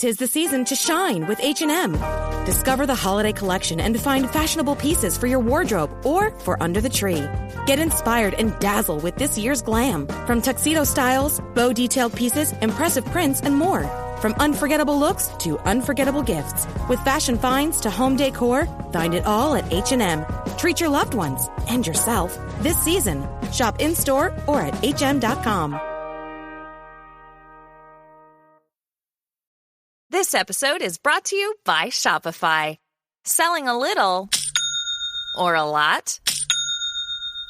'Tis the season to shine with H&M. Discover the holiday collection and find fashionable pieces for your wardrobe or for under the tree. Get inspired and dazzle with this year's glam. From tuxedo styles, bow detailed pieces, impressive prints, and more. From unforgettable looks to unforgettable gifts. With fashion finds to home decor, find it all at H&M. Treat your loved ones and yourself this season. Shop in-store or at hm.com. This episode is brought to you by Shopify. Selling a little or a lot?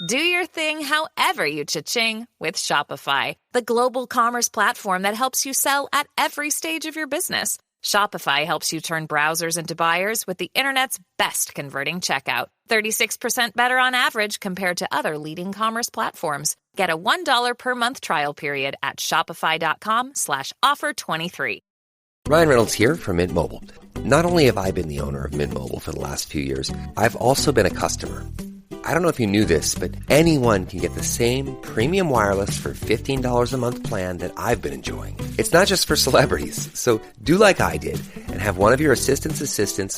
Do your thing however you cha-ching with Shopify, the global commerce platform that helps you sell at every stage of your business. Shopify helps you turn browsers into buyers with the internet's best converting checkout. 36% better on average compared to other leading commerce platforms. Get a $1 per month trial period at shopify.com/offer23. Ryan Reynolds here from Mint Mobile. Not only have I been the owner of Mint Mobile for the last few years, I've also been a customer. I don't know if you knew this, but anyone can get the same premium wireless for $15 a month plan that I've been enjoying. It's not just for celebrities. So do like I did and have one of your assistants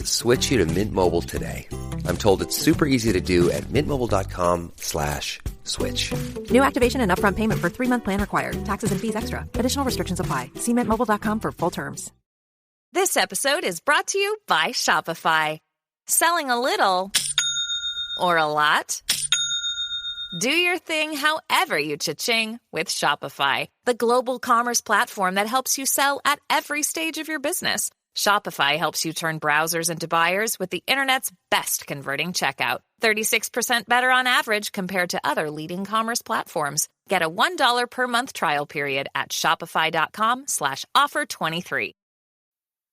switch you to Mint Mobile today. I'm told it's super easy to do at mintmobile.com/switch. New activation and upfront payment for 3-month plan required. Taxes and fees extra. Additional restrictions apply. See mintmobile.com for full terms. This episode is brought to you by Shopify. Selling a little or a lot? Do your thing however you cha-ching with Shopify, the global commerce platform that helps you sell at every stage of your business. Shopify helps you turn browsers into buyers with the internet's best converting checkout. 36% better on average compared to other leading commerce platforms. Get a $1 per month trial period at shopify.com/offer23.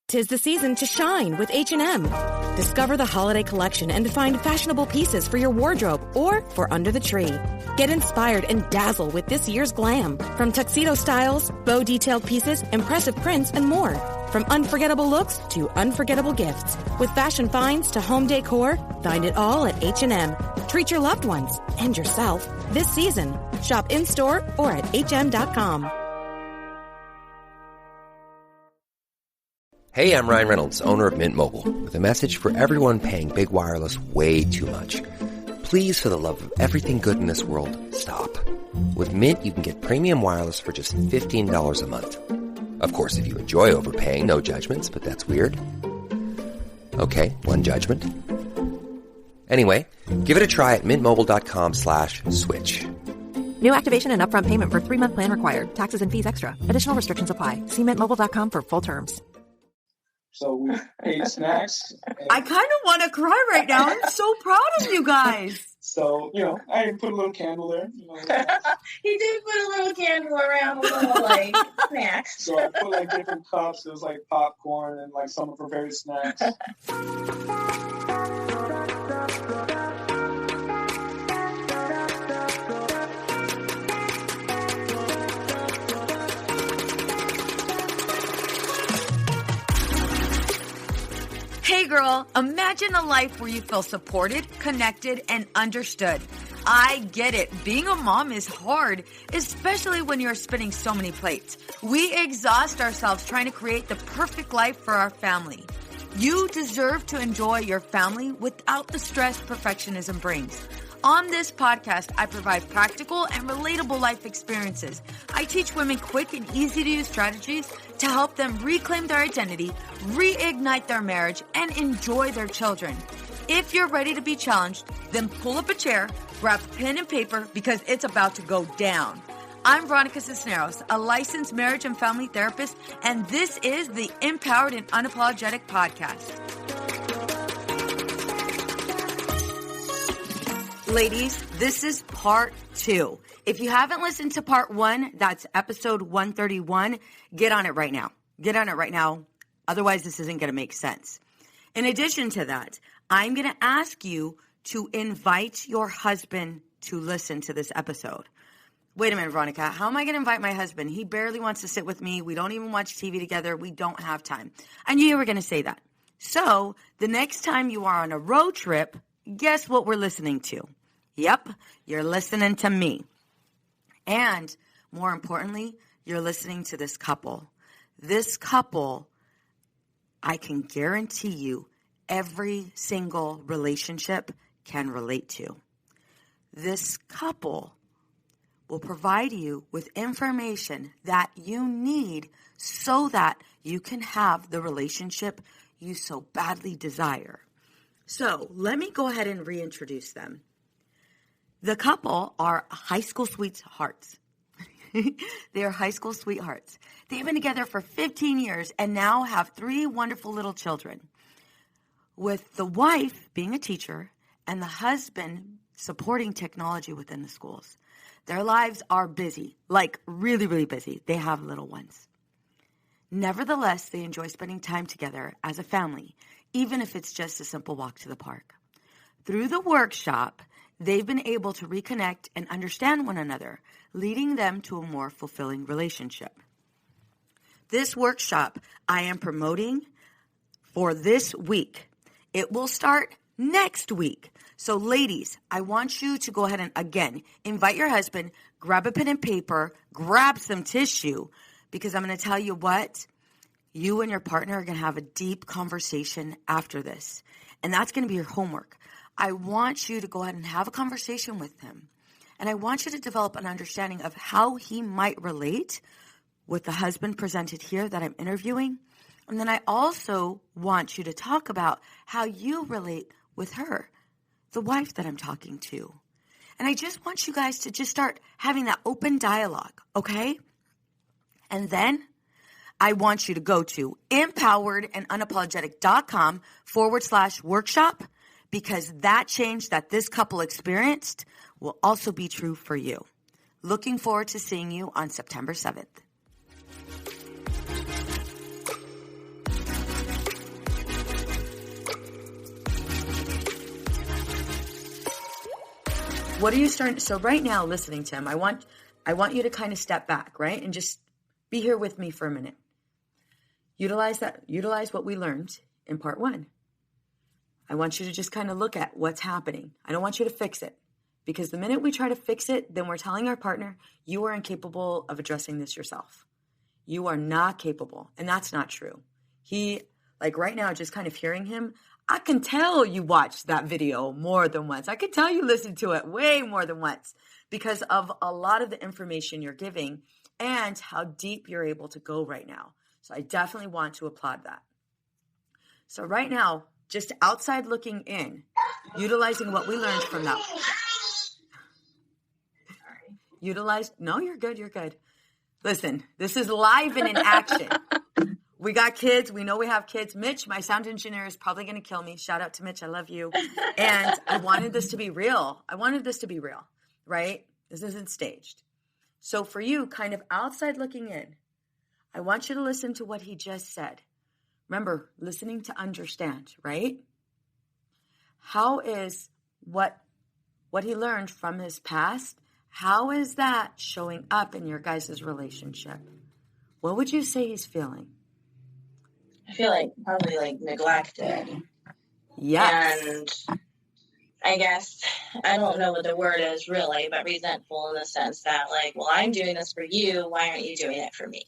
'Tis the season to shine with H&M. Discover the holiday collection and find fashionable pieces for your wardrobe or for under the tree. Get inspired and dazzle with this year's glam. From tuxedo styles, bow detailed pieces, impressive prints, and more. From unforgettable looks to unforgettable gifts. With fashion finds to home decor, find it all at H&M. Treat your loved ones and yourself this season. Shop in-store or at hm.com. Hey, I'm Ryan Reynolds, owner of Mint Mobile, with a message for everyone paying big wireless way too much. Please, for the love of everything good in this world, stop. With Mint, you can get premium wireless for just $15 a month. Of course, if you enjoy overpaying, no judgments, but that's weird. Okay, one judgment. Anyway, give it a try at mintmobile.com/switch. New activation and upfront payment for 3-month plan required. Taxes and fees extra. Additional restrictions apply. See mintmobile.com for full terms. So we ate snacks. I kind of want to cry right now. I'm so proud of you guys. So, I put a little candle there. He did put a little candle around a little, snacks. So I put, different cups. There was, popcorn and, some of her favorite snacks. Hey girl, imagine a life where you feel supported, connected, and understood. I get it. Being a mom is hard, especially when you're spinning so many plates. We exhaust ourselves trying to create the perfect life for our family. You deserve to enjoy your family without the stress perfectionism brings. On this podcast, I provide practical and relatable life experiences. I teach women quick and easy-to-use strategies to help them reclaim their identity, reignite their marriage, and enjoy their children. If you're ready to be challenged, then pull up a chair, grab pen and paper, because it's about to go down. I'm Veronica Cisneros, a licensed marriage and family therapist, and this is the Empowered and Unapologetic Podcast. Ladies, this is part 2. If you haven't listened to part 1, that's episode 131, get on it right now. Get on it right now. Otherwise, this isn't going to make sense. In addition to that, I'm going to ask you to invite your husband to listen to this episode. Wait a minute, Veronica. How am I going to invite my husband? He barely wants to sit with me. We don't even watch TV together. We don't have time. I knew you were going to say that. So the next time you are on a road trip, guess what we're listening to? Yep, you're listening to me. And more importantly, you're listening to this couple. This couple I can guarantee you every single relationship can relate to. This couple will provide you with information that you need so that you can have the relationship you so badly desire. So let me go ahead and reintroduce them. The couple are high school sweethearts. They are high school sweethearts. They've been together for 15 years and now have 3 wonderful little children. With the wife being a teacher and the husband supporting technology within the schools. Their lives are busy, like really, really busy. They have little ones. Nevertheless, they enjoy spending time together as a family, even if it's just a simple walk to the park. Through the workshop, they've been able to reconnect and understand one another, leading them to a more fulfilling relationship. This workshop I am promoting for this week. It will start next week. So ladies, I want you to go ahead and, again, invite your husband, grab a pen and paper, grab some tissue, because I'm going to tell you what, you and your partner are going to have a deep conversation after this. And that's going to be your homework. I want you to go ahead and have a conversation with him. And I want you to develop an understanding of how he might relate with the husband presented here that I'm interviewing. And then I also want you to talk about how you relate with her, the wife that I'm talking to. And I just want you guys to just start having that open dialogue, okay? And then I want you to go to empoweredandunapologetic.com/workshop, because that change that this couple experienced will also be true for you. Looking forward to seeing you on September 7th. What are you starting? So right now, listening to him, I want you to kind of step back, right? And just be here with me for a minute. Utilize what we learned in part 1. I want you to just kind of look at what's happening. I don't want you to fix it, because the minute we try to fix it, then we're telling our partner, you are incapable of addressing this yourself. You are not capable. And that's not true. He, like right now, just kind of hearing him, I can tell you watched that video more than once. I can tell you listened to it way more than once because of a lot of the information you're giving and how deep you're able to go right now. So I definitely want to applaud that. So right now, just outside looking in, utilizing what we learned from that. No, you're good. Listen, this is live and in action. We got kids. We know we have kids. Mitch, my sound engineer, is probably going to kill me. Shout out to Mitch. I love you. And I wanted this to be real. Right? This isn't staged. So for you, kind of outside looking in, I want you to listen to what he just said. Remember, listening to understand, right? How is what he learned from his past, how is that showing up in your guys' relationship? What would you say he's feeling? I feel like probably like neglected. Yes. And I guess, I don't know what the word is really, but resentful in the sense that like, well, I'm doing this for you. Why aren't you doing it for me?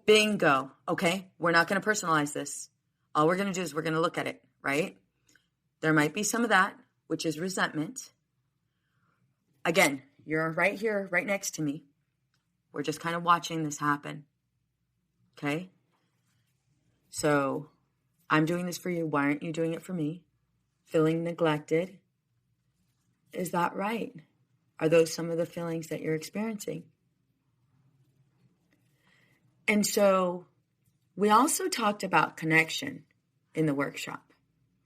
Bingo. Okay. We're not going to personalize this. All we're going to do is we're going to look at it, right? There might be some of that, which is resentment. Again, you're right here, right next to me. We're just kind of watching this happen. Okay? So I'm doing this for you. Why aren't you doing it for me? Feeling neglected. Is that right? Are those some of the feelings that you're experiencing? And so we also talked about connection in the workshop,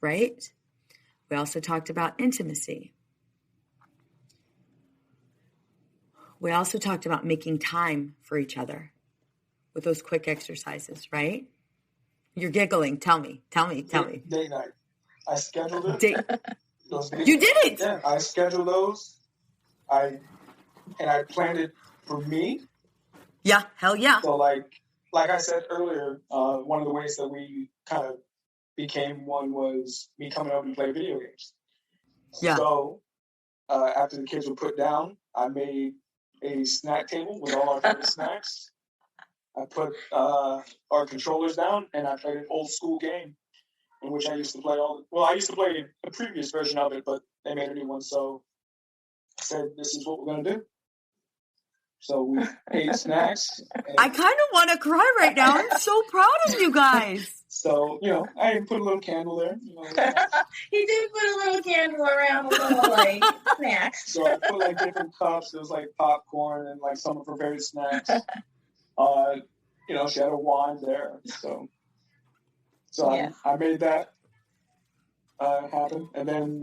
right? We also talked about intimacy. We also talked about making time for each other with those quick exercises, right? You're giggling. Tell me. Date night. I scheduled it. You did it. Yeah, I scheduled those. I planned it for me. Yeah, hell yeah. So like I said earlier, one of the ways that we kind of became one was me coming up and play video games. Yeah. So after the kids were put down, I made a snack table with all our favorite snacks. I put our controllers down, and I played an old school game in which I used to play I used to play a previous version of it, but they made a new one, so I said, this is what we're going to do. So we ate snacks. I kind of want to cry right now. I'm so proud of you guys. So, I put a little candle there. He did put a little candle around a little, like, snacks. So I put, different cups. There was, popcorn and, some of her favorite snacks. She had a wine there. So yeah. I made that happen. And then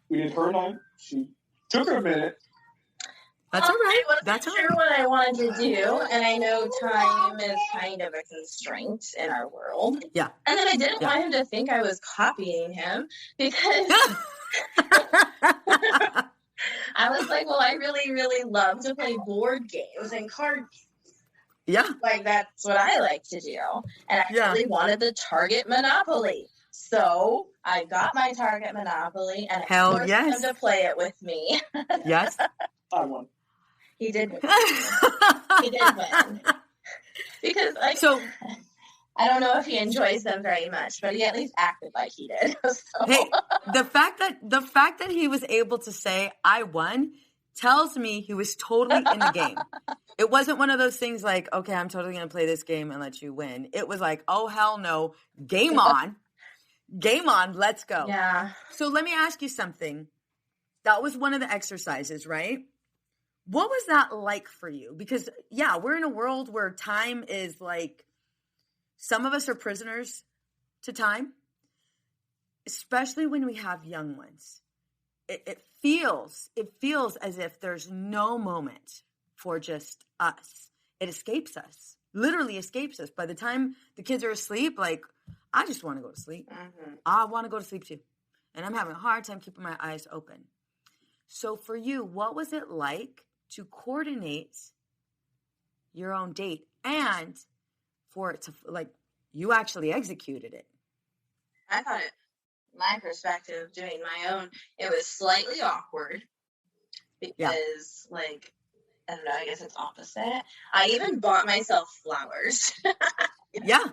we did her night. She took her a minute. That's all right. I wasn't sure what I wanted to do, and I know time is kind of a constraint in our world. Yeah. And then I didn't want him to think I was copying him because I was like, well, I really, really love to play board games and card games. Yeah. That's what I like to do. And I really wanted the Target Monopoly. So I got my Target Monopoly and I forced him to play it with me. Yes. I won. He did win. He did win. Because, I don't know if he enjoys them very much, but he at least acted like he did. So. Hey, the fact that he was able to say, I won, tells me he was totally in the game. It wasn't one of those things like, okay, I'm totally going to play this game and let you win. It was like, oh, hell no. Game on. Game on. Let's go. Yeah. So let me ask you something. That was one of the exercises, right? What was that like for you? Because, we're in a world where time is some of us are prisoners to time, especially when we have young ones. It feels as if there's no moment for just us. It escapes us, literally escapes us. By the time the kids are asleep, I just want to go to sleep. Mm-hmm. I want to go to sleep too. And I'm having a hard time keeping my eyes open. So for you, what was it like to coordinate your own date and for it to, you actually executed it? I thought my perspective doing my own, it was slightly awkward because, I don't know, I guess it's opposite. I even bought myself flowers. Yeah.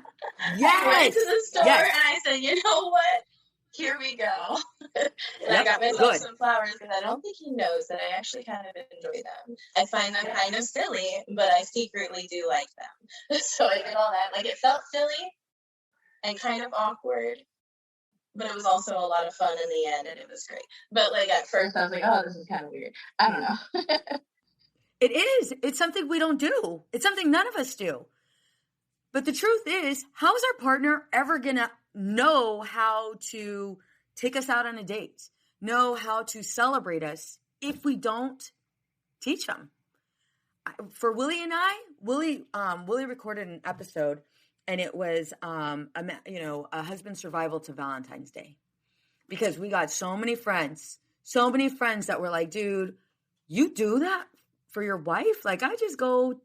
Yes. I went to the store and I said, you know what? Here we go. And I got myself some flowers because I don't think he knows that I actually kind of enjoy them. I find them kind of silly, but I secretly do like them. So I did all that. It felt silly and kind of awkward, but it was also a lot of fun in the end, and it was great. But at first I was like, oh, this is kind of weird. I don't know. It is. It's something we don't do. It's something none of us do. But the truth is, how is our partner ever going to know how to take us out on a date, know how to celebrate us if we don't teach them? For Willie and I, Willie recorded an episode, and it was a husband survival to Valentine's Day, because we got so many friends that were like, dude, you do that for your wife? I just go,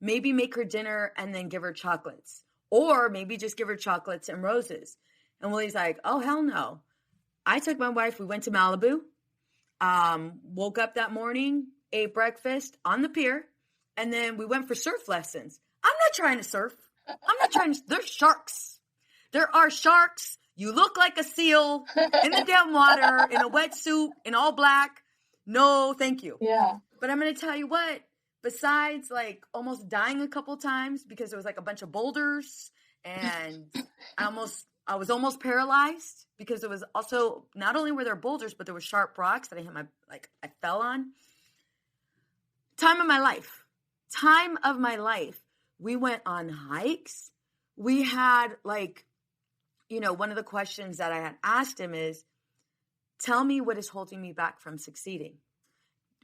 maybe make her dinner and then give her chocolates. Or maybe just give her chocolates and roses. And Willie's like, oh, hell no. I took my wife, we went to Malibu, woke up that morning, ate breakfast on the pier, and then we went for surf lessons. I'm not trying to surf. There's sharks. There are sharks. You look like a seal in the damn water, in a wetsuit, in all black. No, thank you. Yeah. But I'm going to tell you what. Besides almost dying a couple times because there was a bunch of boulders, and I was almost paralyzed because it was also, not only were there boulders, but there were sharp rocks that I hit I fell on. Time of my life. We went on hikes. We had one of the questions that I had asked him is, tell me what is holding me back from succeeding.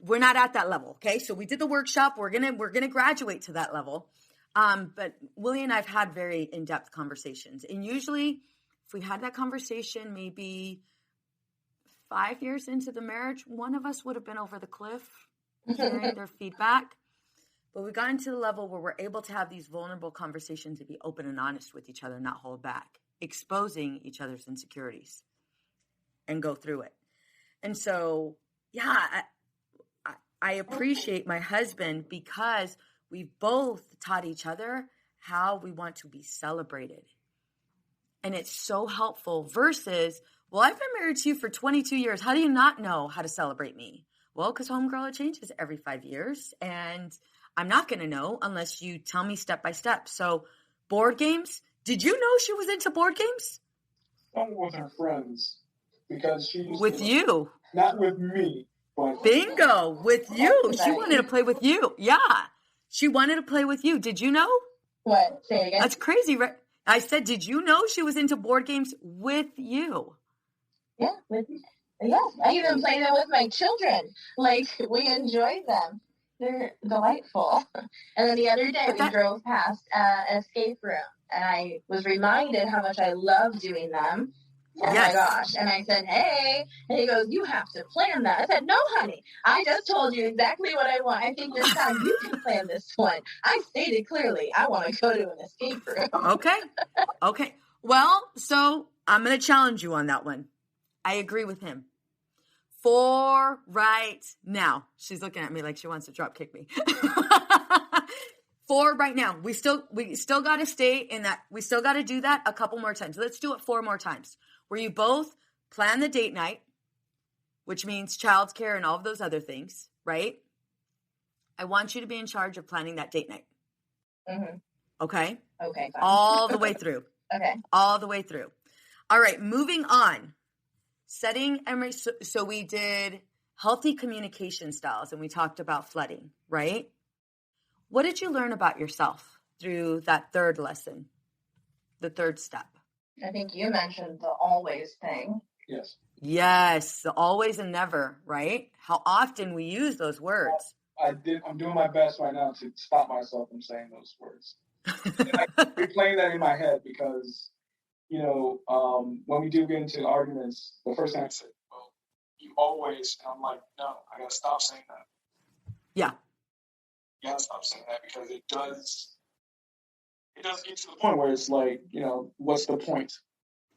We're not at that level, okay? So we did the workshop. We're gonna graduate to that level. But Willie and I've had very in-depth conversations, and usually, if we had that conversation, maybe 5 years into the marriage, one of us would have been over the cliff, hearing their feedback. But we got into the level where we're able to have these vulnerable conversations and be open and honest with each other, not hold back, exposing each other's insecurities, and go through it. And so, I appreciate my husband because we've both taught each other how we want to be celebrated. And it's so helpful versus, well, I've been married to you for 22 years. How do you not know how to celebrate me? Well, because homegirl, it changes every 5 years. And I'm not going to know unless you tell me step by step. So board games, did you know she was into board games? Not with her friends. Because she used with to, you. Not with me. But Bingo, with you. She wanted to play with you. Yeah. She wanted to play with you. Did you know? What? Say it again. That's crazy, right? I said, did you know she was into board games with you? Yeah, yes. I even play them with my children. Like, we enjoy them. They're delightful. And then the other day, we drove past an escape room, and I was reminded how much I love doing them. Oh my gosh. And I said, hey. And he goes, you have to plan that. I said, no, honey. I just told you exactly what I want. I think this time you can plan this one. I stated clearly, I want to go to an escape room. Okay. Well, so I'm going to challenge you on that one. I agree with him. For right now. She's looking at me like she wants to drop kick me. For right now. We still got to stay in that. We still got to do that a couple more times. Let's do it 4 more times. Where you both plan the date night, which means childcare and all of those other things, right? I want you to be in charge of planning that date night. Mm-hmm. Okay? Okay. Fine. All the way through. Okay. All the way through. All right, moving on. Setting, so we did healthy communication styles, and we talked about flooding, right? What did you learn about yourself through that third lesson, the third step? I think you mentioned the always thing. Yes. Yes, the always and never, right? How often we use those words. I'm doing my best right now to stop myself from saying those words. I'm replaying that in my head because, when we do get into arguments, the first thing I say, well, you always, and I'm like, no, I got to stop saying that. Yeah. You got to stop saying that because it does get to the point where it's like, what's the point?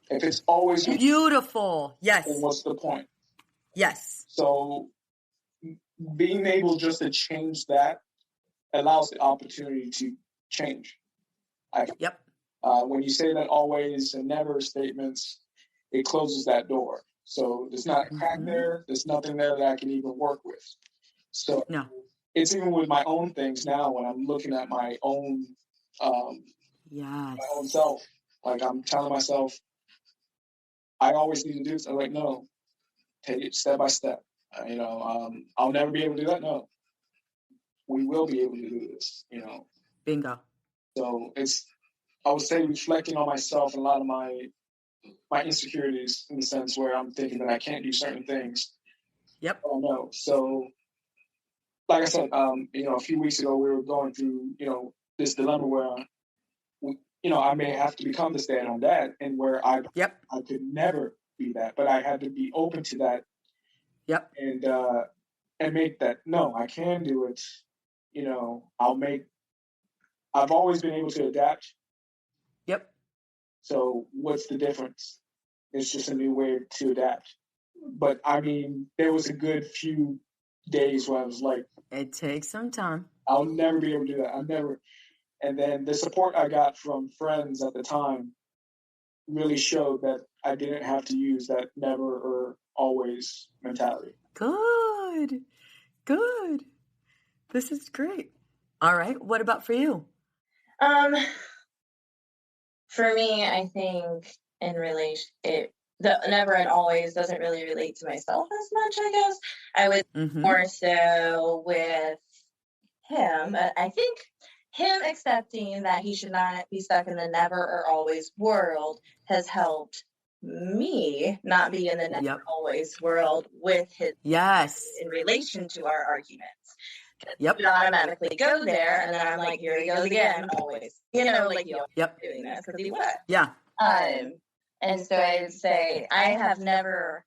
If it's always beautiful, yes. Then what's the point? Yes. So being able just to change that allows the opportunity to change. Yep. When you say that always and never statements, it closes that door. So there's not a crack there. There's nothing there that I can even work with. So no. It's even with my own things now when I'm looking at my own my own self. Like I'm telling myself, I always need to do this. I'm like, no, take it step by step. I'll never be able to do that. No, we will be able to do this. Bingo. So I would say reflecting on myself and a lot of my insecurities in the sense where I'm thinking that I can't do certain things. Yep. Oh no. So, like I said, a few weeks ago we were going through, this dilemma where, I may have to become the stay-at-home dad, and where I could never be that, but I had to be open to that. Yep. And make that, no, I can do it. I've always been able to adapt. Yep. So what's the difference? It's just a new way to adapt. But there was a good few days where I was like, it takes some time. I'll never be able to do that. I'll never. And then the support I got from friends at the time really showed that I didn't have to use that never or always mentality. Good. This is great. All right. What about for you? For me, I think in relation, the never and always doesn't really relate to myself as much, I guess. I would more so with him. I think him accepting that he should not be stuck in the never or always world has helped me not be in the never always world with his in relation to our arguments. Yep. You automatically go there, and then I'm like, here he goes again, always. Doing this because he would. Yeah. And so I would say I have never,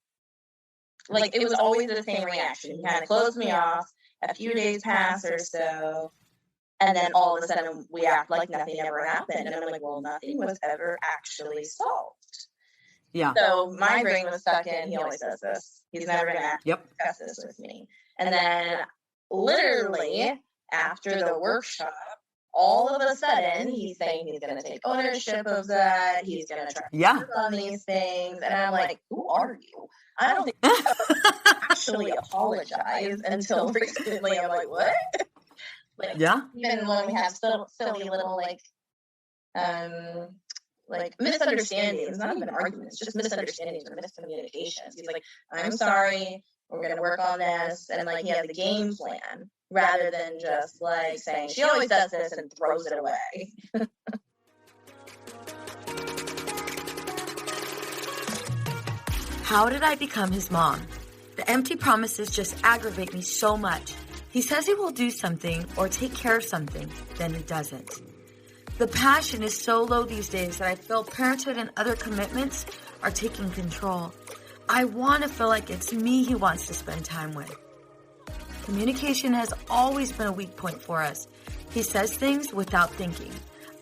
it was always the same reaction. He kind of closed me off. A few days pass or so, and then all of a sudden we act like nothing ever happened. And I'm like, well, nothing was ever actually solved. Yeah. So my brain was stuck in, he always does this. He's never going to discuss this with me. And then literally after the workshop, all of a sudden, he's saying he's going to take ownership of that. He's going to try to work on these things. And I'm like, who are you? I don't think you actually apologize until recently. I'm like, what? Like, even when we have silly little, like misunderstandings, not even arguments, just misunderstandings or miscommunications. He's like, I'm sorry, we're going to work on this. And like, he has a game plan rather than just like saying, she always does this and throws it away. How did I become his mom? The empty promises just aggravate me so much. He says he will do something or take care of something, then he doesn't. The passion is so low these days that I feel parenthood and other commitments are taking control. I want to feel like it's me he wants to spend time with. Communication has always been a weak point for us. He says things without thinking.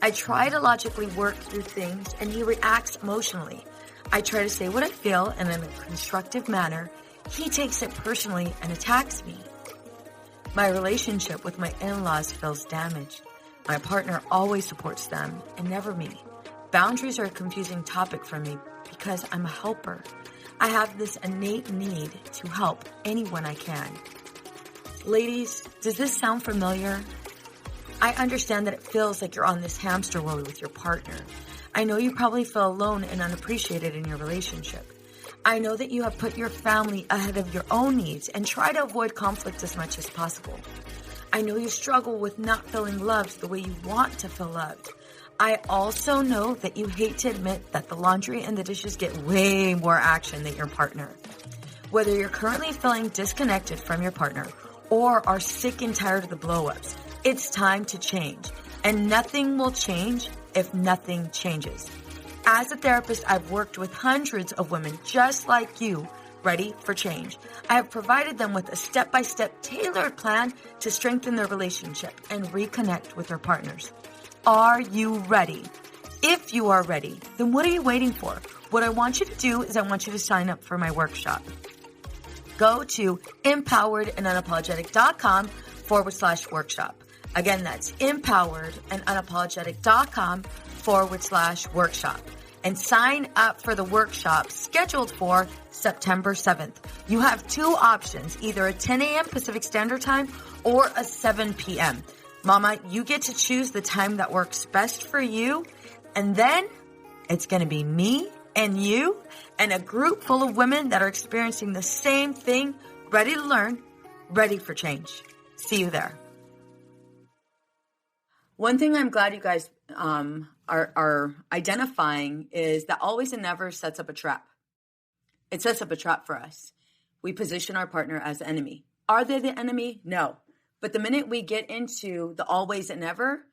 I try to logically work through things and he reacts emotionally. I try to say what I feel and in a constructive manner. He takes it personally and attacks me. My relationship with my in-laws feels damaged. My partner always supports them and never me. Boundaries are a confusing topic for me because I'm a helper. I have this innate need to help anyone I can. Ladies, does this sound familiar? I understand that it feels like you're on this hamster wheel with your partner. I know you probably feel alone and unappreciated in your relationship. I know that you have put your family ahead of your own needs and try to avoid conflict as much as possible. I know you struggle with not feeling loved the way you want to feel loved. I also know that you hate to admit that the laundry and the dishes get way more action than your partner. Whether you're currently feeling disconnected from your partner or are sick and tired of the blow-ups, it's time to change. And nothing will change if nothing changes. As a therapist, I've worked with hundreds of women just like you, ready for change. I have provided them with a step-by-step tailored plan to strengthen their relationship and reconnect with their partners. Are you ready? If you are ready, then what are you waiting for? What I want you to do is I want you to sign up for my workshop. Go to empoweredandunapologetic.com/workshop. Again, that's empoweredandunapologetic.com/workshop. And sign up for the workshop scheduled for September 7th. You have two options, either a 10 a.m. Pacific Standard Time or a 7 p.m. Mama, you get to choose the time that works best for you. And then it's going to be me and you and a group full of women that are experiencing the same thing, ready to learn, ready for change. See you there. One thing I'm glad you guys are identifying is that always and never sets up a trap. It sets up a trap for us. We position our partner as the enemy. Are they the enemy? No. But the minute we get into the always and never,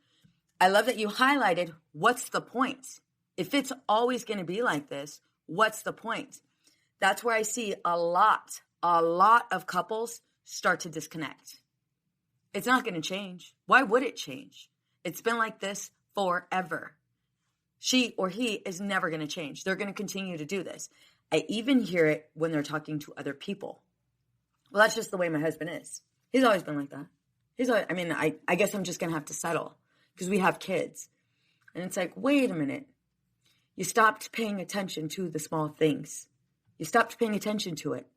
I love that you highlighted what's the point. If it's always going to be like this, what's the point? That's where I see a lot of couples start to disconnect. It's not going to change. Why would it change? It's been like this forever. She or he is never going to change. They're going to continue to do this. I even hear it when they're talking to other people. Well, that's just the way my husband is. He's always been like that. I guess I'm just going to have to settle because we have kids. And it's like, wait a minute. You stopped paying attention to the small things. You stopped paying attention to it.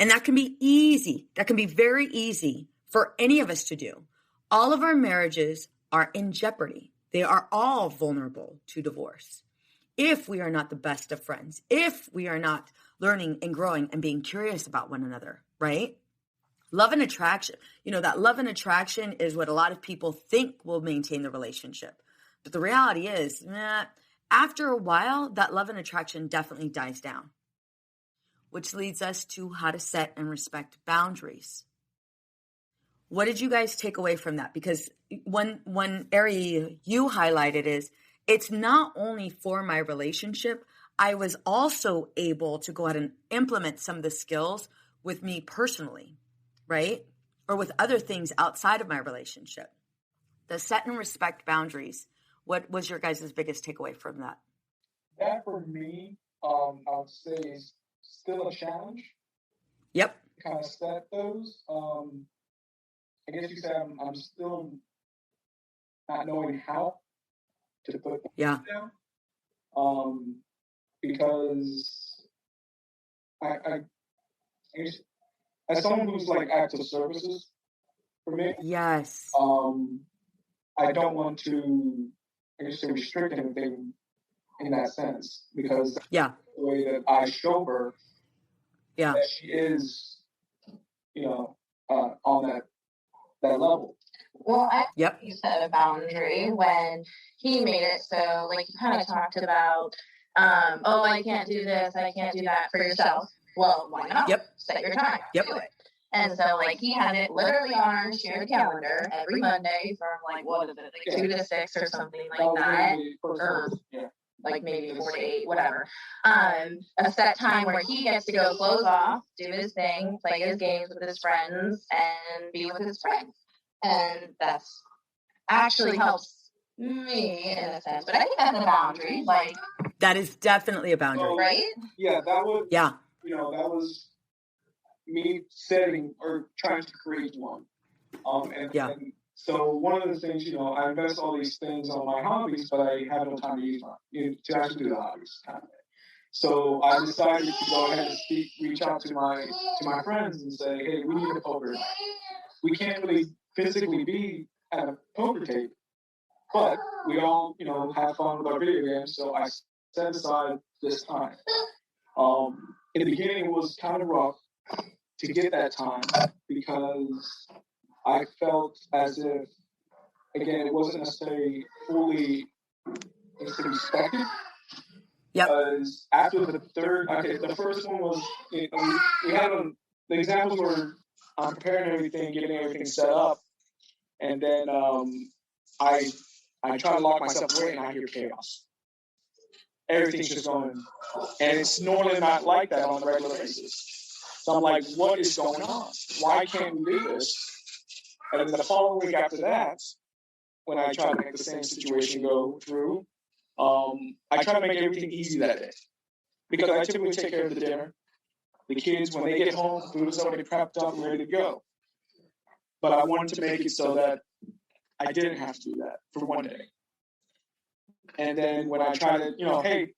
And that can be easy. That can be very easy for any of us to do. All of our marriages are in jeopardy. They are all vulnerable to divorce. If we are not the best of friends, if we are not learning and growing and being curious about one another, right? Love and attraction. That love and attraction is what a lot of people think will maintain the relationship. But the reality is, after a while, that love and attraction definitely dies down. Which leads us to how to set and respect boundaries. What did you guys take away from that? Because one area you highlighted is it's not only for my relationship, I was also able to go ahead and implement some of the skills with me personally, right? Or with other things outside of my relationship. The set and respect boundaries. What was your guys' biggest takeaway from that? That for me, I would say is still a challenge. Yep. Kind of set those. I guess you said I'm still not knowing how to put yeah down. Because I guess, as someone who's like active services for me, yes I don't want to, I guess, restrict anything in that sense, because yeah the way that I show her yeah that she is, on that level. Well, I yep think you set a boundary when he made it so, like, you kind of talked about, oh, I can't do this, I can't do that for yourself. Well, why not? Yep. Set your time. Yep. Do it. And so, like, he had it literally on our shared calendar every Monday from, like, what is it, like 2 to 6 or something like that. Or, like, maybe 4 to 8, whatever. A set time where he gets to go close off, do his thing, play his games with his friends, and be with his friends. And that's actually helps me in a sense. But I think that's a boundary, like, that is definitely a boundary, right? Yeah, that was, yeah that was me setting or trying to create one. And so one of the things, I invest all these things on my hobbies, but I have no time to use to actually do the hobbies kind of thing. So I decided to go ahead and reach out to my friends and say, hey, we need a poker night. We can't really physically be at a poker table, but we all, have fun with our video games. So I set aside this time. In the beginning, it was kind of rough to get that time because I felt as if, again, it wasn't necessarily fully respected. Yep. Because after the first one was, we had the examples were preparing everything, getting everything set up, and then I try to lock myself away and I hear chaos. Everything's just going, and it's normally not like that on a regular basis. So I'm like, what is going on? Why can't we do this? And then the following week after that, when I try to make the same situation go through, I try to make everything easy that day. Because I typically take care of the dinner. The kids, when they get home, food is already prepped up and ready to go. But I wanted to make it so that I didn't have to do that for one day. And then when I try to, hey,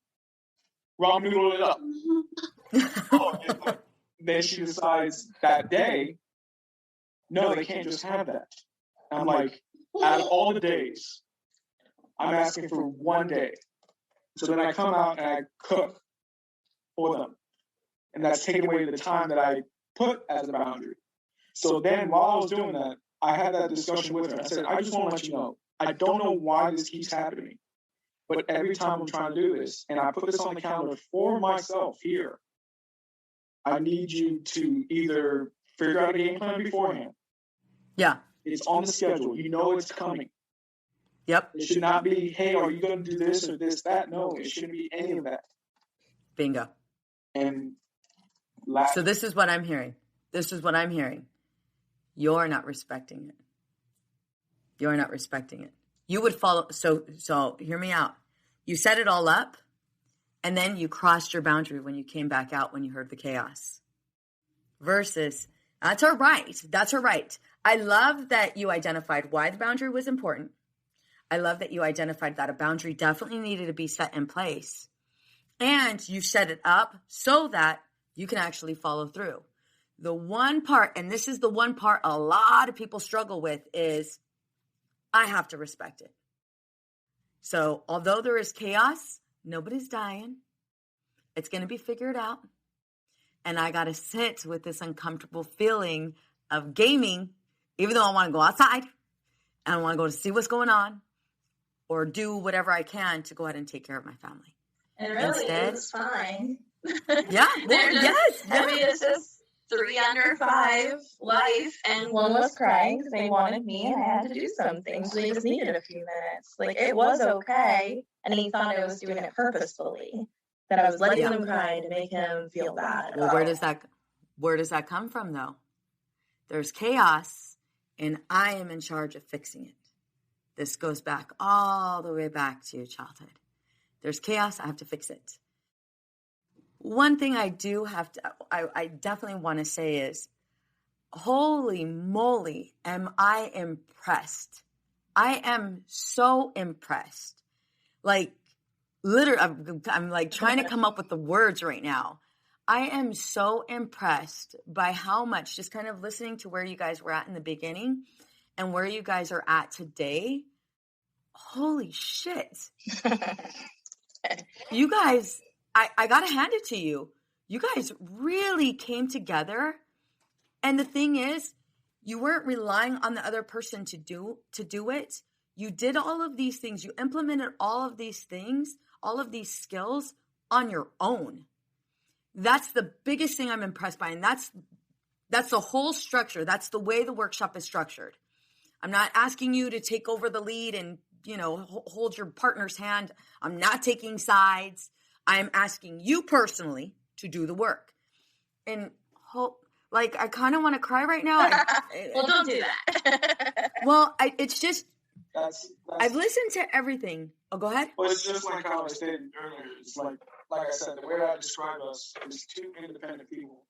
ramen noodle it up. Then she decides that day, no, they can't just have that. And I'm like, out of all the days, I'm asking for one day. So then I come out and I cook for them. And that's taking away the time that I put as a boundary. So then while I was doing that, I had that discussion with her. I said, I just want to let you know, I don't know why this keeps happening. But every time I'm trying to do this, and I put this on the calendar for myself here, I need you to either figure out a game plan beforehand. Yeah. It's on the schedule. You know it's coming. Yep. It should not be, hey, are you going to do this or this, that? No, it shouldn't be any of that. Bingo. And so this is what I'm hearing. You're not respecting it. You're not respecting it. You would follow. So hear me out. You set it all up, and then you crossed your boundary when you came back out when you heard the chaos. Versus, that's all right. That's all right. I love that you identified why the boundary was important. I love that you identified that a boundary definitely needed to be set in place. And you set it up so that you can actually follow through. The one part, and this is the one part a lot of people struggle with, is I have to respect it. So although there is chaos, nobody's dying. It's going to be figured out. And I got to sit with this uncomfortable feeling of gaming, even though I want to go outside and I want to go to see what's going on or do whatever I can to go ahead and take care of my family. And really, it's fine. Yeah. Well, yes. I mean, it's just 3 under 5 life, and one was crying because they wanted me, and I had to do something. So they just needed a few minutes. Like, it was okay, and he thought I was doing it purposefully. That I was letting them cry to make him feel bad. Well, where does that come from, though? There's chaos, and I am in charge of fixing it. This goes back all the way back to your childhood. There's chaos, I have to fix it. One thing I do have to, I definitely want to say is, holy moly, am I impressed. I am so impressed. Like, literally, I'm like trying to come up with the words right now. I am so impressed by how much, just kind of listening to where you guys were at in the beginning and where you guys are at today. Holy shit. You guys, I got to hand it to you. You guys really came together. And the thing is, you weren't relying on the other person to do it. You did all of these things. You implemented all of these things, all of these skills on your own. That's the biggest thing I'm impressed by. And that's the whole structure. That's the way the workshop is structured. I'm not asking you to take over the lead and, hold your partner's hand. I'm not taking sides. I'm asking you personally to do the work. And I kind of want to cry right now. Well, don't do that. Well, it's just, that's I've listened to everything. Oh, go ahead. Well, it's just like how I stated earlier. It's like I said, the way I describe us is two independent people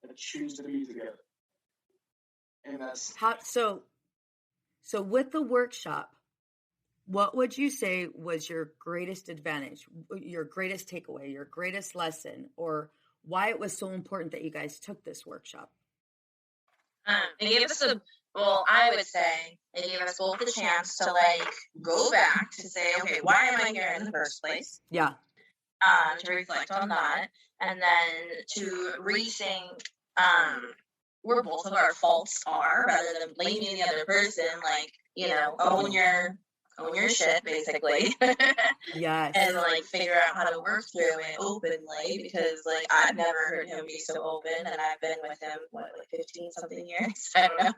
that choose to be together. And that's how. So with the workshop, what would you say was your greatest advantage, your greatest takeaway, your greatest lesson, or why it was so important that you guys took this workshop? It gave us I would say it gave us both the chance to go back to say, okay, why am I here in the first place? Yeah. To reflect on that, and then to rethink where both of our faults are, rather than blaming the other person. Own your shit, basically. Yes. And figure out how to work through it openly, because I've never heard him be so open, and I've been with him 15 something years. I don't know.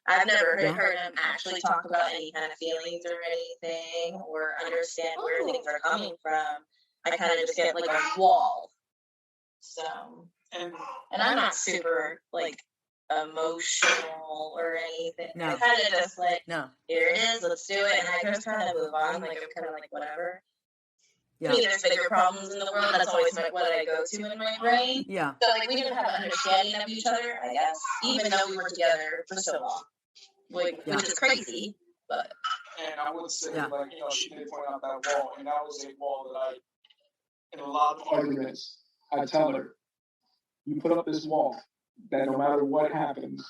I've never heard him actually talk about any kind of feelings or anything, or understand where things are coming from. I kind of just get a wall. So, and I'm not super emotional or anything. No. I kind of just no. Here it is, let's do it, and I just kind of move on. I'm kind of whatever. Yeah. I mean, there's bigger problems in the world. That's always what I go to in my brain. Yeah. So we didn't have an understanding of each other, I guess, even though we were together for so long, which is crazy. But and I would say, she did point out that wall, and that was a wall that in a lot of arguments, I tell her, you put up this wall that no matter what happens,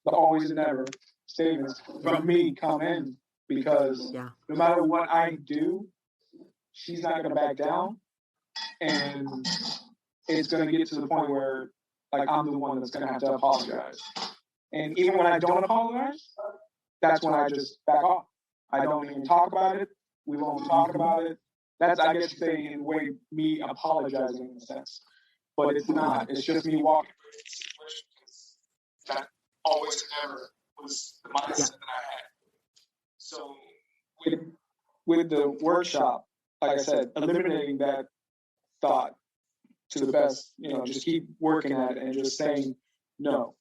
the always and never statements from me come in, because no matter what I do, she's not going to back down, and it's going to get to the point where I'm the one that's going to have to apologize. And even when I don't apologize, that's when I just back off. I don't even talk about it. We won't talk about it. That's, I guess, saying in a way, me apologizing in a sense. But it's not. It's just me walking through the situation. That always and never was the mindset that I had. So with the workshop, like I said, eliminating that thought to the best, just keep working at it and just saying, no,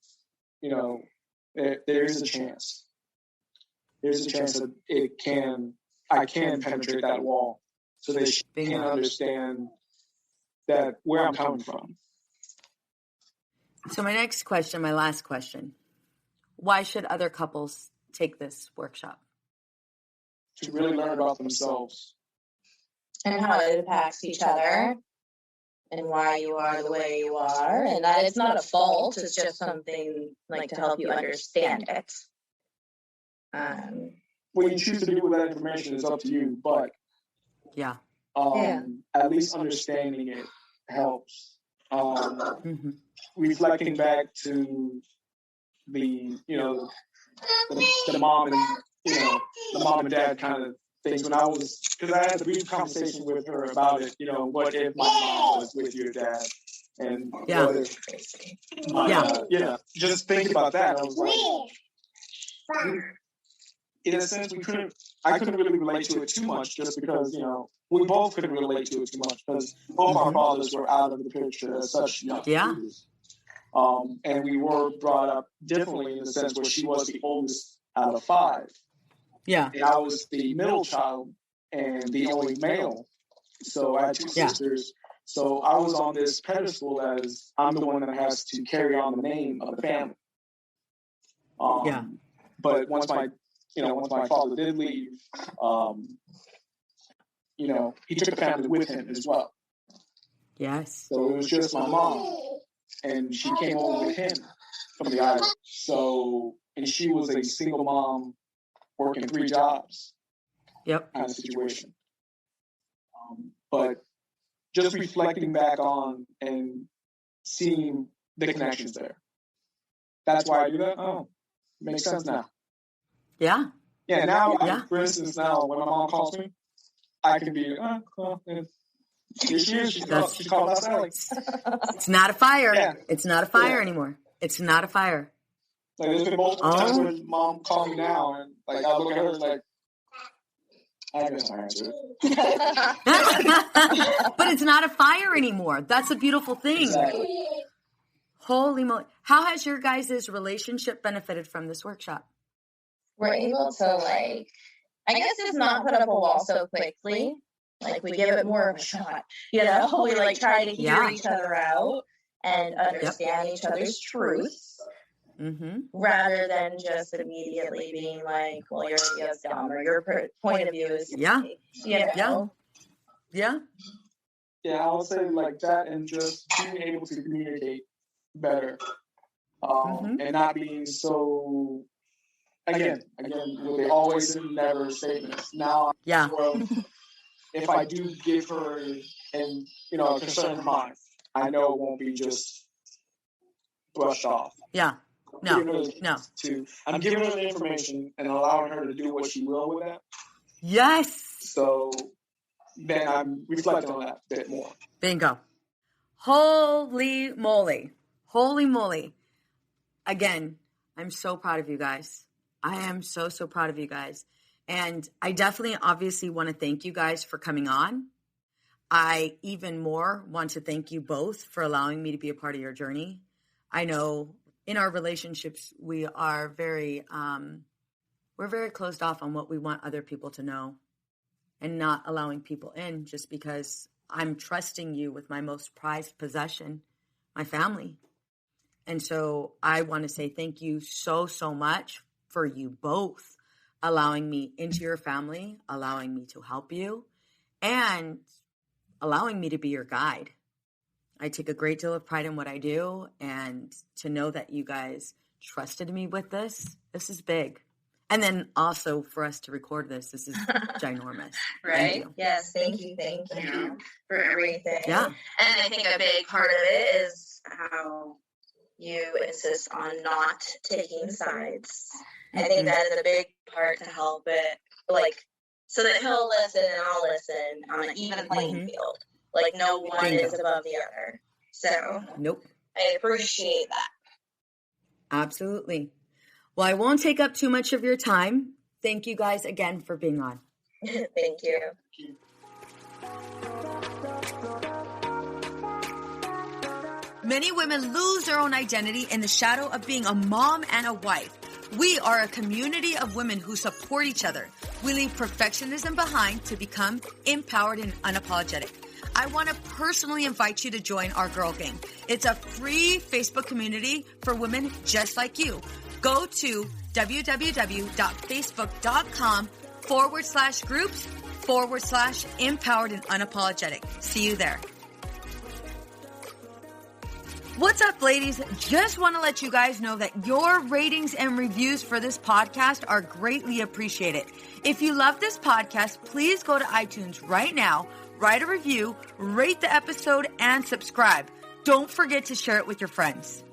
there is a chance. There's a chance that I can penetrate that wall, so they can understand that where I'm coming from. So my next question, my last question, why should other couples take this workshop? To really learn about themselves. And how it impacts each other, and why you are the way you are, and that it's not a fault, it's just something to help you understand it. What you choose to do with that information is up to you, but at least understanding it helps. Reflecting back to the mom and the mom and dad kind of things when because I had a brief conversation with her about it. What if my mom was with your dad? And what if just think about that. I was like, in a sense, I couldn't really relate to it too much, just because, we both couldn't relate to it too much, because both our fathers were out of the picture as such young years. And we were brought up differently in the sense where she was the oldest out of 5. Yeah. And I was the middle child and the only male. So I had 2 sisters. So I was on this pedestal as I'm the one that has to carry on the name of the family. But once my father did leave, he took the family with him as well. Yes. So it was just my mom, and she came over with him from the island. So, and she was a single mom working 3 jobs. Yep. Kind of situation. But just reflecting back on and seeing the connections there. That's why I do that. Oh, it makes sense now. Yeah. Yeah. Now, for instance, now when my mom calls me, I can be, here she is. She called us Sally. It's not a fire. Yeah. It's not a fire anymore. It's not a fire. Like, there's been multiple times when mom called me now, and like I look at her like, I guess I answer it. But it's not a fire anymore. That's a beautiful thing. Exactly. Holy moly. How has your guys' relationship benefited from this workshop? We're able to, I guess just not put up a wall so quickly. Like, we give it more of a shot. We, try to hear each other out and understand each other's truths. Mm-hmm. Rather than just immediately being like, well, your idea is dumb or your point of view is Yeah, I would say like that, and just being able to communicate better, and not being so again with the always and never statements. Now, if I do give her a concern of mine, I know it won't be just brushed off. Yeah. No. I'm giving her the information and allowing her to do what she will with that. Yes. So then I'm reflecting on that a bit more. Bingo. Holy moly. Holy moly. Again, I'm so proud of you guys. I am so proud of you guys. And I definitely obviously want to thank you guys for coming on. I even more want to thank you both for allowing me to be a part of your journey. I know in our relationships, we are very closed off on what we want other people to know and not allowing people in just because I'm trusting you with my most prized possession, my family. And so I want to say thank you so much for you both allowing me into your family, allowing me to help you, and allowing me to be your guide. I take a great deal of pride in what I do, and to know that you guys trusted me with this is big. And then also for us to record this is ginormous. Right? Yes, thank you for everything. Yeah. And I think a big part of it is how you insist on not taking sides. I think that is a big part to help it, so that he'll listen and I'll listen on an even playing field. Like, no one is above the other. So, nope. I appreciate that. Absolutely. Well, I won't take up too much of your time. Thank you guys again for being on. Thank you. Many women lose their own identity in the shadow of being a mom and a wife. We are a community of women who support each other. We leave perfectionism behind to become empowered and unapologetic. I want to personally invite you to join our Girl Gang. It's a free Facebook community for women just like you. Go to www.facebook.com/groups/empowered and unapologetic. See you there. What's up, ladies? Just want to let you guys know that your ratings and reviews for this podcast are greatly appreciated. If you love this podcast, please go to iTunes right now, write a review, rate the episode, and subscribe. Don't forget to share it with your friends.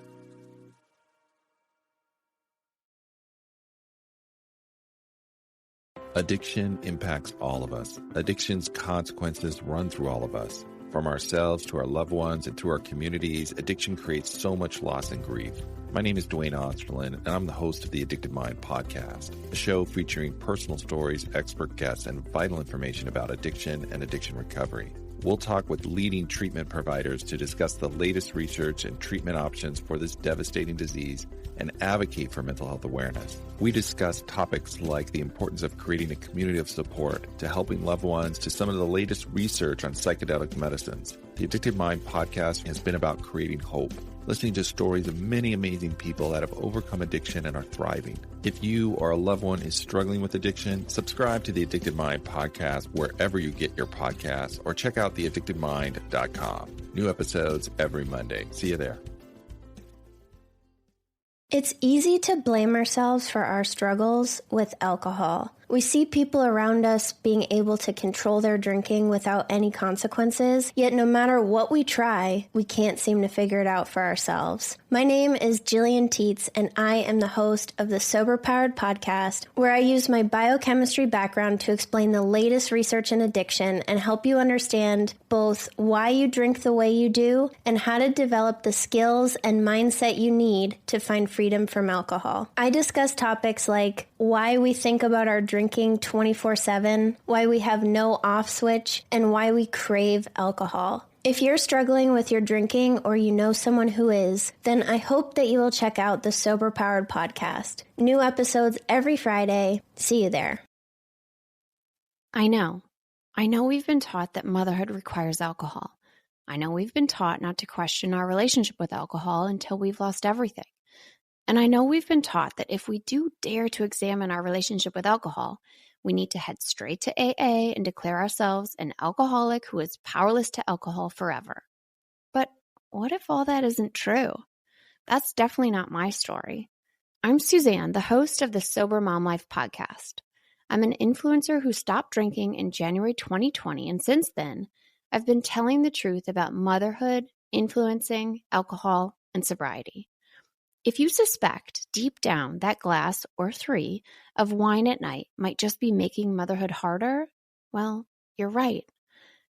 Addiction impacts all of us. Addiction's consequences run through all of us. From ourselves to our loved ones and through our communities, addiction creates so much loss and grief. My name is Dwayne Osterlin, and I'm the host of the Addicted Mind podcast, a show featuring personal stories, expert guests, and vital information about addiction and addiction recovery. We'll talk with leading treatment providers to discuss the latest research and treatment options for this devastating disease and advocate for mental health awareness. We discuss topics like the importance of creating a community of support to helping loved ones to some of the latest research on psychedelic medicines. The Addicted Mind podcast has been about creating hope, listening to stories of many amazing people that have overcome addiction and are thriving. If you or a loved one is struggling with addiction, subscribe to the Addicted Mind podcast wherever you get your podcasts, or check out theaddictedmind.com. New episodes every Monday. See you there. It's easy to blame ourselves for our struggles with alcohol. We see people around us being able to control their drinking without any consequences, yet no matter what we try, we can't seem to figure it out for ourselves. My name is Jillian Teets, and I am the host of the Sober Powered podcast, where I use my biochemistry background to explain the latest research in addiction and help you understand both why you drink the way you do and how to develop the skills and mindset you need to find freedom from alcohol. I discuss topics like why we think about our drinking 24/7, why we have no off switch, and why we crave alcohol. If you're struggling with your drinking or you know someone who is, then I hope that you will check out the Sober Powered podcast. New episodes every Friday. See you there. I know we've been taught that motherhood requires alcohol. I know we've been taught not to question our relationship with alcohol until we've lost everything. And I know we've been taught that if we do dare to examine our relationship with alcohol, we need to head straight to AA and declare ourselves an alcoholic who is powerless to alcohol forever. But what if all that isn't true? That's definitely not my story. I'm Suzanne, the host of the Sober Mom Life podcast. I'm an influencer who stopped drinking in January 2020, and since then, I've been telling the truth about motherhood, influencing, alcohol, and sobriety. If you suspect deep down that glass or 3 of wine at night might just be making motherhood harder, well, you're right.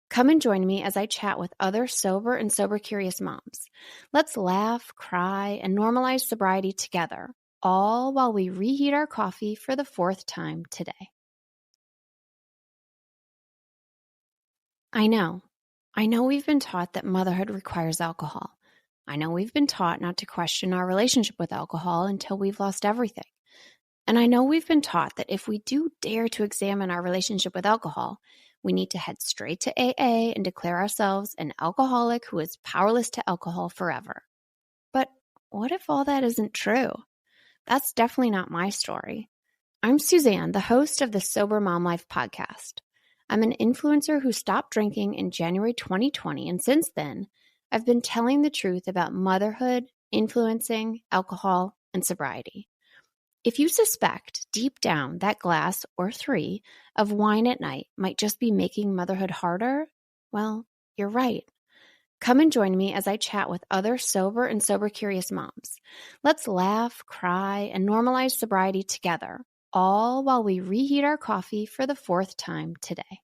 Come and join me as I chat with other sober and sober-curious moms. Let's laugh, cry, and normalize sobriety together, all while we reheat our coffee for the 4th time today. I know we've been taught that motherhood requires alcohol. I know we've been taught not to question our relationship with alcohol until we've lost everything. And I know we've been taught that if we do dare to examine our relationship with alcohol, we need to head straight to AA and declare ourselves an alcoholic who is powerless to alcohol forever. But what if all that isn't true? That's definitely not my story. I'm Suzanne, the host of the Sober Mom Life podcast. I'm an influencer who stopped drinking in January 2020, and since then, I've been telling the truth about motherhood, influencing, alcohol, and sobriety. If you suspect deep down that glass or 3 of wine at night might just be making motherhood harder, well, you're right. Come and join me as I chat with other sober and sober-curious moms. Let's laugh, cry, and normalize sobriety together, all while we reheat our coffee for the 4th time today.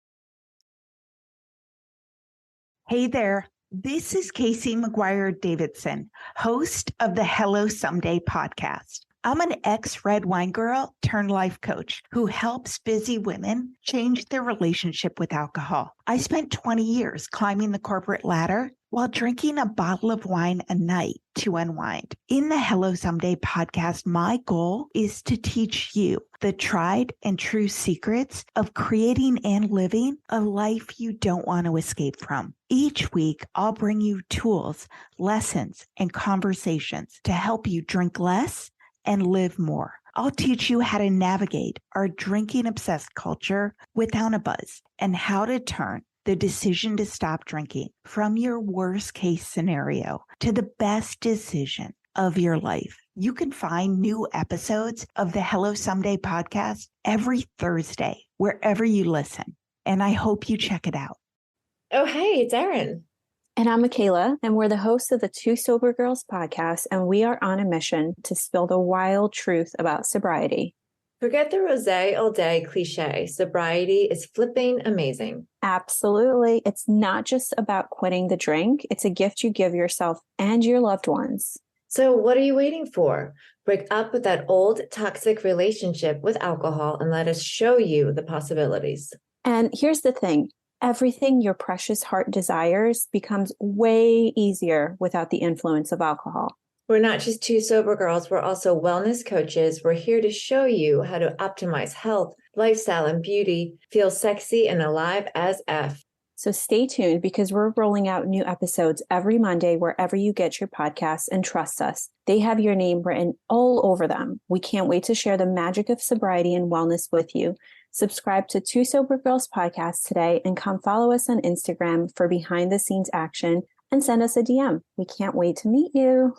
Hey there. This is Casey McGuire Davidson, host of the Hello Someday podcast. I'm an ex-red wine girl turned life coach who helps busy women change their relationship with alcohol. I spent 20 years climbing the corporate ladder while drinking a bottle of wine a night to unwind. In the Hello Someday podcast, my goal is to teach you the tried and true secrets of creating and living a life you don't want to escape from. Each week, I'll bring you tools, lessons, and conversations to help you drink less and live more. I'll teach you how to navigate our drinking-obsessed culture without a buzz and how to turn the decision to stop drinking from your worst-case scenario to the best decision of your life. You can find new episodes of the Hello Someday podcast every Thursday, wherever you listen. And I hope you check it out. Oh, hey, it's Erin. And I'm Michaela, and we're the hosts of the Two Sober Girls podcast, and we are on a mission to spill the wild truth about sobriety. Forget the rosé all day cliche. Sobriety is flipping amazing. Absolutely. It's not just about quitting the drink. It's a gift you give yourself and your loved ones. So what are you waiting for? Break up with that old toxic relationship with alcohol and let us show you the possibilities. And here's the thing. Everything your precious heart desires becomes way easier without the influence of alcohol. We're not just two sober girls, we're also wellness coaches. We're here to show you how to optimize health, lifestyle, and beauty, feel sexy and alive as F. So stay tuned because we're rolling out new episodes every Monday wherever you get your podcasts, and trust us, they have your name written all over them. We can't wait to share the magic of sobriety and wellness with you. Subscribe to Two Sober Girls Podcast today and come follow us on Instagram for behind the scenes action and send us a DM. We can't wait to meet you.